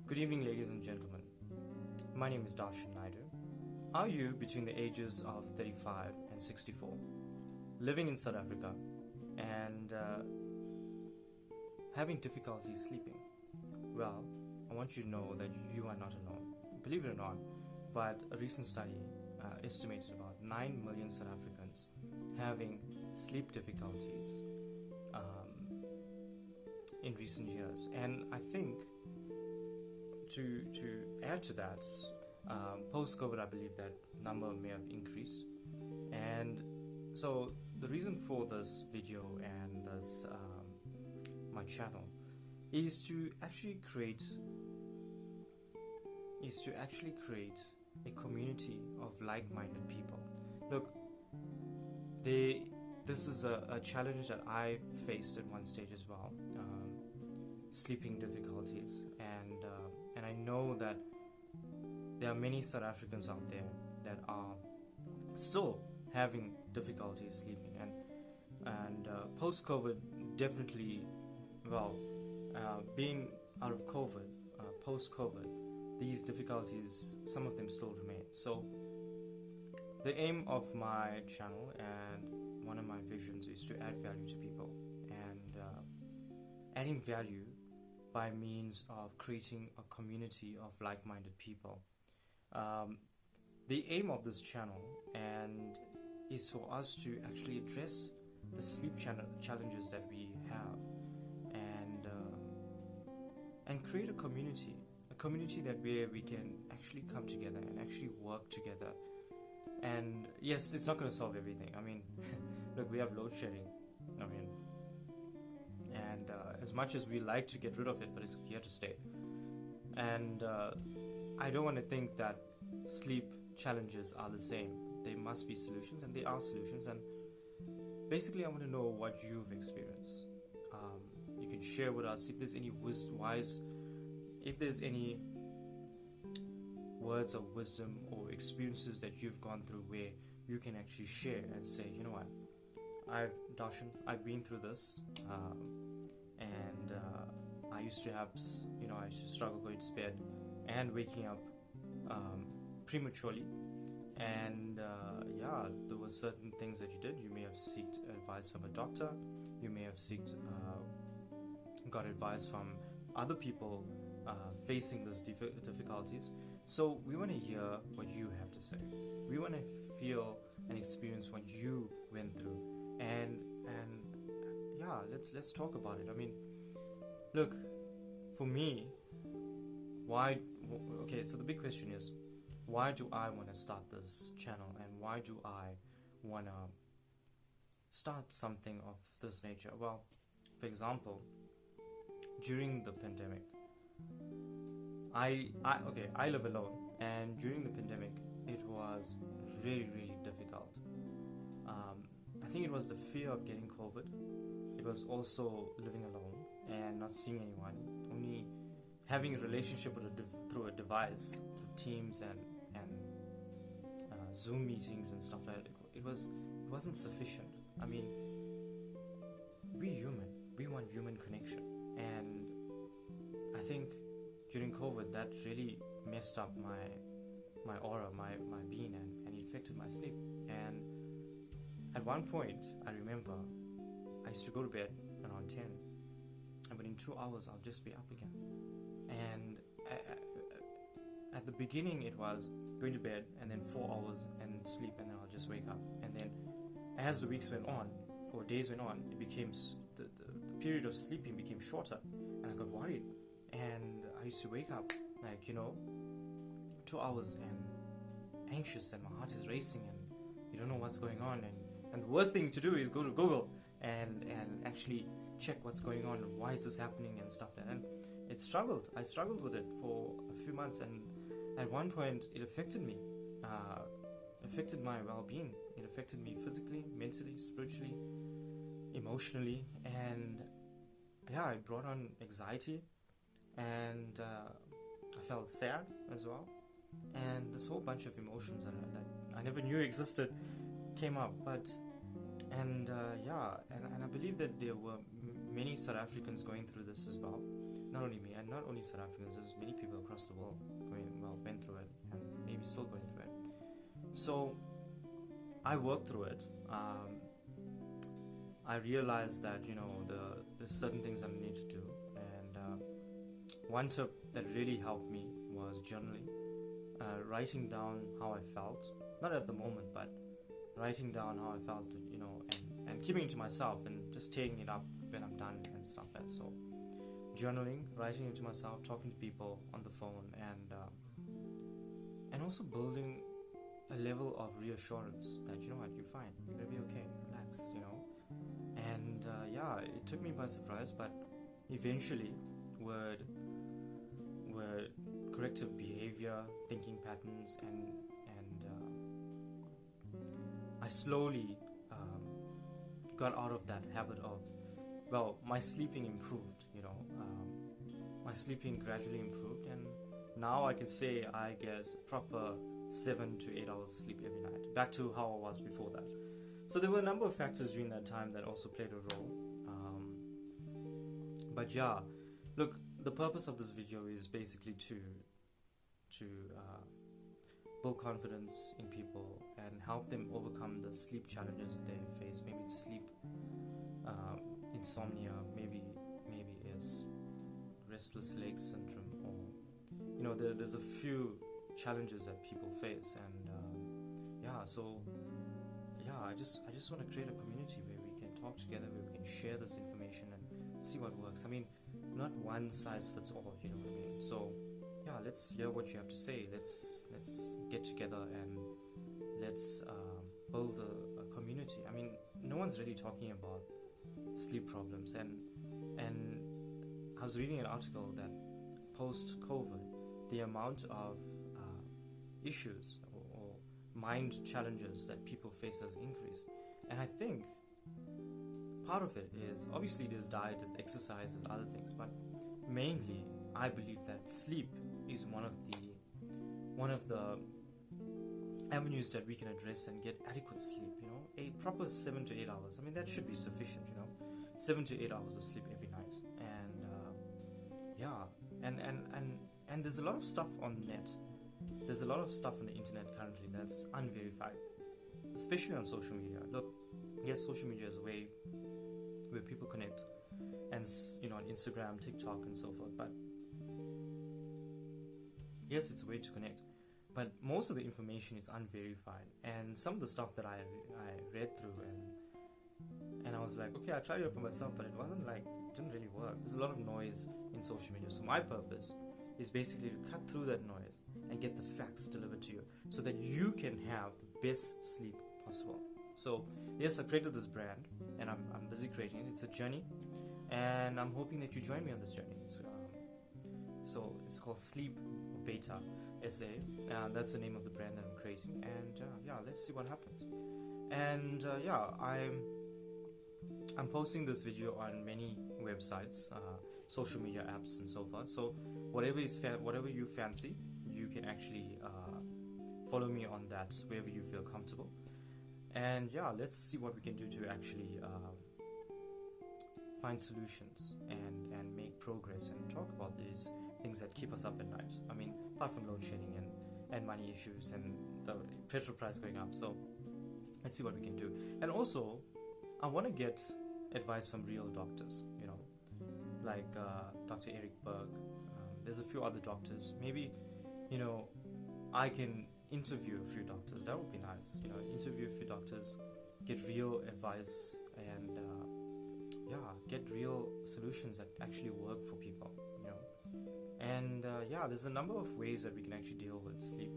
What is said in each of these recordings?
Good evening, ladies and gentlemen. My name is Darshan Naidu. Are you between the ages of 35 and 64, living in South Africa and having difficulty sleeping? Well, I want you to know that you are not alone. Believe it or not, but a recent study estimated about 9 million South Africans having sleep difficulties in recent years. And I think to add to that, post-COVID, I believe that number may have increased. And so the reason for this video and this my channel is to actually create a community of like-minded people. Look, this is a challenge that I faced at one stage as well, sleeping difficulties, and I know that there are many South Africans out there that are still having difficulty sleeping, and post-COVID, definitely, being out of COVID, post-COVID, these difficulties, some of them still remain. So the aim of my channel and one of my visions is to add value to people, and adding value by means of creating a community of like-minded people. The aim of this channel and is for us to actually address the sleep challenges that we have, and create a community that where we can actually come together and actually work together. And yes, it's not going to solve everything. I mean, look, we have load shedding. And as much as we like to get rid of it, but it's here to stay. And I don't want to think that sleep challenges are the same. There must be solutions, and there are solutions. And basically, I want to know what you've experienced. You can share with us if there's any if there's any words of wisdom or experiences that you've gone through where you can actually share and say, you know what, I've been through this, and I used to struggle going to bed and waking up prematurely, and there were certain things that you did. You may have sought advice from a doctor, you may have got advice from other people facing those difficulties. So we want to hear what you have to say. We want to feel and experience what you went through, and let's talk about it. I mean, look, for me, so the big question is, why do I want to start this channel, and why do I want to start something of this nature? Well, for example, during the pandemic, I live alone, and during the pandemic, it was really, really difficult. I think it was the fear of getting COVID. It was also living alone and not seeing anyone, only having a relationship through a device, through Teams and Zoom meetings and stuff like that. It wasn't sufficient. I mean, we're human. We want human connection, and I think during COVID, that really messed up my aura, my being, and it affected my sleep. And at one point, I remember I used to go to bed around 10, and within 2 hours, I'll just be up again. And at the beginning, it was going to bed and then 4 hours and sleep, and then I'll just wake up. And then as the weeks went on, or days went on, it became the period of sleeping became shorter, and I got worried. And I used to wake up 2 hours and anxious, and my heart is racing, and you don't know what's going on. And the worst thing to do is go to Google and actually check what's going on, and why is this happening and stuff like that. And I struggled with it for a few months, and at one point it affected me, affected my well-being. It affected me physically, mentally, spiritually, emotionally, and it brought on anxiety, and I felt sad as well, and this whole bunch of emotions that I never knew existed came up. And I believe that there were many South Africans going through this as well. not only me and not only South Africans, there's many people across the world went through it and maybe still going through it. So I worked through it. I realized that there's certain things I need to do, and one tip that really helped me was journaling, writing down how I felt, not at the moment, but writing down how I felt, and keeping it to myself and just taking it up when I'm done and stuff like that. So journaling, writing it to myself, talking to people on the phone, and also building a level of reassurance that you're fine, you're gonna be okay, relax, and it took me by surprise, but eventually with corrective behavior, thinking patterns, and I slowly got out of that habit of, my sleeping improved, my sleeping gradually improved, and now I can say I get proper 7 to 8 hours sleep every night, back to how I was before that. So there were a number of factors during that time that also played a role. But yeah, look, the purpose of this video is basically to build confidence in people and help them overcome the sleep challenges they face. Maybe it's sleep insomnia, maybe it's restless leg syndrome, or there's a few challenges that people face, and I just want to create a community where we can talk together, where we can share this information and see what works. I mean, not one size fits all, you know what I mean? So let's hear what you have to say. Let's get together and let's build a community. I mean, no one's really talking about sleep problems, and I was reading an article that post-COVID, the amount of issues or mind challenges that people face has increased. And I think part of it is, obviously there's diet, there's exercise, there's other things, but mainly I believe that sleep is one of the avenues that we can address and get adequate sleep. A proper 7 to 8 hours. I mean, that should be sufficient. 7 to 8 hours of sleep every night, and there's a lot of stuff on the net. There's a lot of stuff on the internet currently that's unverified, especially on social media. Look, yes, social media is a way where people connect, and on Instagram, TikTok, and so forth. But yes, it's a way to connect, but most of the information is unverified. And some of the stuff that I read through, and I was like, okay, I tried it for myself, but it didn't really work. There's a lot of noise in social media. So my purpose is basically to cut through that noise and get the facts delivered to you so that you can have the best sleep possible. So yes, I created this brand, and I'm busy creating it. It's a journey, and I'm hoping that you join me on this journey. So it's called SleepBetaSA. That's the name of the brand that I'm creating, and let's see what happens. And I'm posting this video on many websites, social media apps, and so forth. So whatever you fancy, you can actually follow me on that wherever you feel comfortable. And let's see what we can do to actually find solutions and make progress and talk about these things that keep us up at night. I mean, apart from load shedding and money issues and the petrol price going up. So let's see what we can do. And also, I want to get advice from real doctors, like Dr. Eric Berg. There's a few other doctors. Maybe, I can interview a few doctors. That would be nice. Interview a few doctors, get real advice, and get real solutions that actually work for people. And there's a number of ways that we can actually deal with sleep.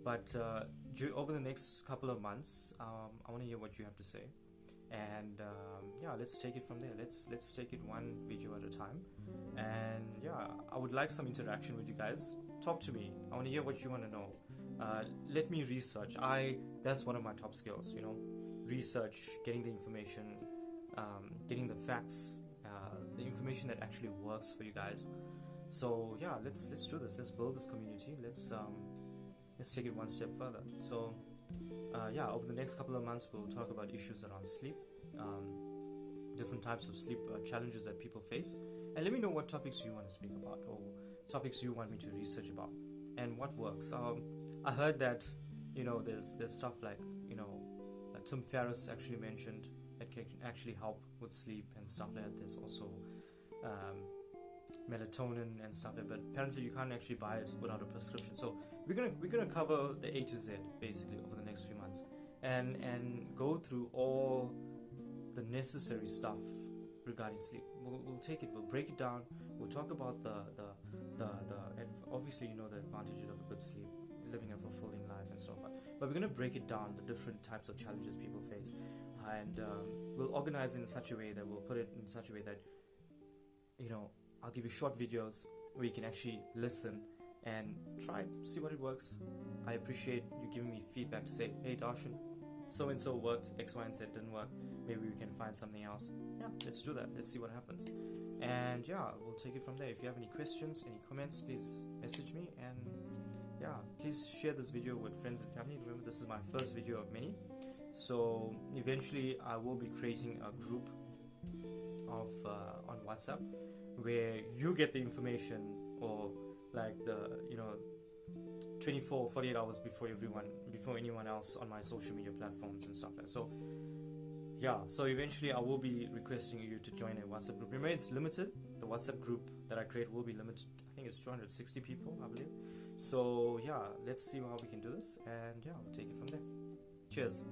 But over the next couple of months, I want to hear what you have to say. And let's take it from there. Let's take it one video at a time. And I would like some interaction with you guys. Talk to me. I want to hear what you want to know. Let me research. That's one of my top skills. Research, getting the information, getting the facts, the information that actually works for you guys. So let's do this. Let's build this community. Let's take it one step further. So over the next couple of months, we'll talk about issues around sleep, different types of sleep challenges that people face, and let me know what topics you want to speak about or topics you want me to research about and what works. I heard that there's stuff like like Tim Ferriss actually mentioned that can actually help with sleep and stuff like that. There's also melatonin and stuff like that, but apparently you can't actually buy it without a prescription. So we're gonna cover the A to Z basically over the next few months and go through all the necessary stuff regarding sleep. We'll take it, we'll break it down, we'll talk about the and obviously the advantages of a good sleep, living a fulfilling life and so on. But we're gonna break it down, the different types of challenges people face, and we'll organize it in such a way that we'll put it in such a way that I'll give you short videos where you can actually listen and try see what it works. I appreciate you giving me feedback to say, hey Darshan, so and so worked, X, Y, and Z didn't work. Maybe we can find something else. Yeah, let's do that. Let's see what happens. And yeah, we'll take it from there. If you have any questions, any comments, please message me. And yeah, please share this video with friends and family. Remember, this is my first video of many. So eventually, I will be creating a group of on WhatsApp where you get the information, or like the 48 hours before anyone else on my social media platforms and stuff like that. So yeah, so eventually I will be requesting you to join a WhatsApp group. Remember, it's limited. The WhatsApp group that I create will be limited. I think it's 260 people, I believe. So yeah, let's see how we can do this, and yeah, we'll take it from there. Cheers.